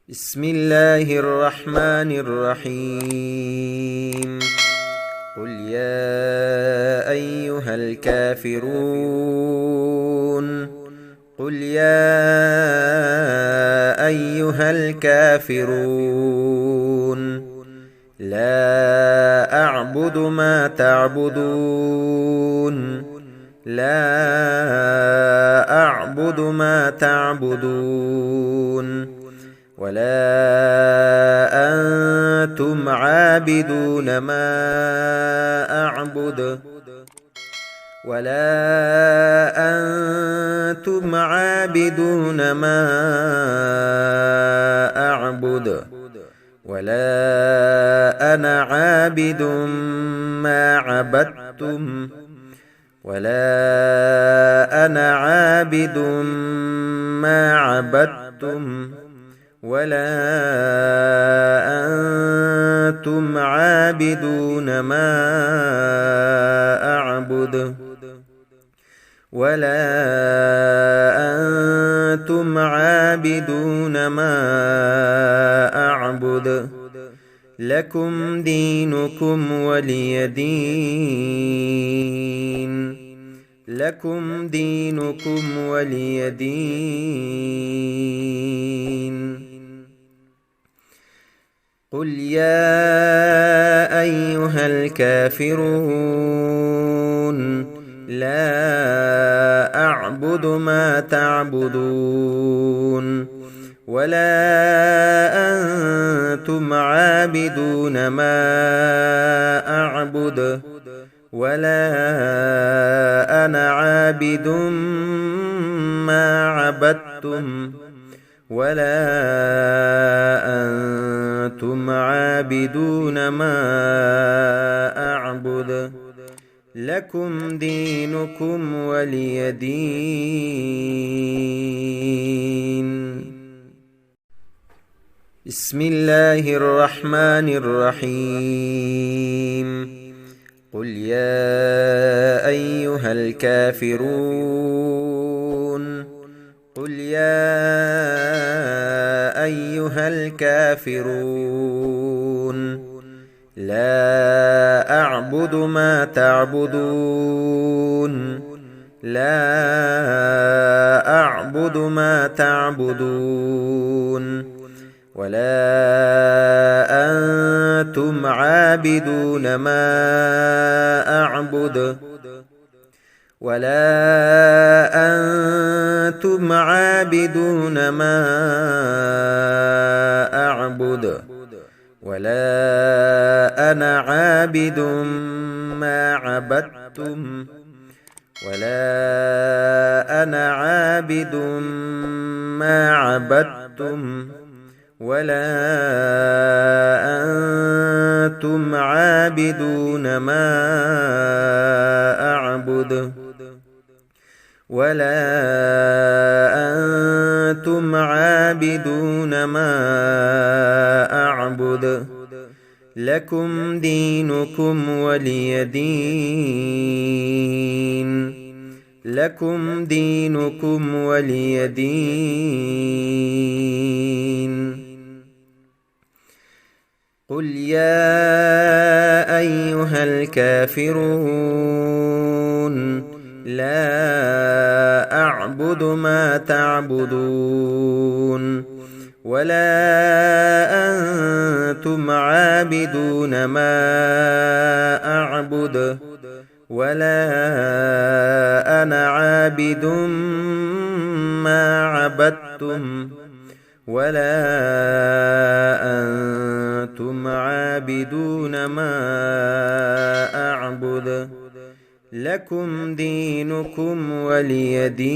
بسم الله الرحمن الرحيم. قل يا أيها الكافرون قل يا أيها الكافرون لا أعبد ما تعبدون لا أعبد ما تعبدون ولا أنتم عابدون ما أعبد ولا أنتم عابدون ما أعبد ولا أنا عابد ما عبدتم ولا أنا عابد ما عبدتم ولا أنتم عابدون ما أعبد ولا أنتم عابدون ما أعبد لكم دينكم ولي دين لكم دينكم ولي دين. قل يا أيها الكافرون لا أعبد ما تعبدون ولا أنتم عابدون ما أعبد ولا أنا عابد ما عبدتم ولا أنتم عابدون ما أعبد لكم دينكم ولي دين. بسم الله الرحمن الرحيم. قل يا أيها الكافرون قل يا أيها الكافرون لا أعبد ما تعبدون لا أعبد ما تعبدون ولا أنتم عابدون ما أعبد ولا أنتم عابدون ما أعبد ولا أنا عابد ما عبدتم ولا أنا عابد ما عبدتم ولا أنتم عابدون ما أعبد ولا أنتم عابدون ما أعبد لكم دينكم ولي دين لكم دينكم ولي دين. قل يا أيها الكافرون لا أعبد ما تعبدون ولا أنتم عابدون ما أعبد ولا أنا عابد ما عبدتم ولا أنتم عابدون ما أعبد لكم دينكم ولي دين.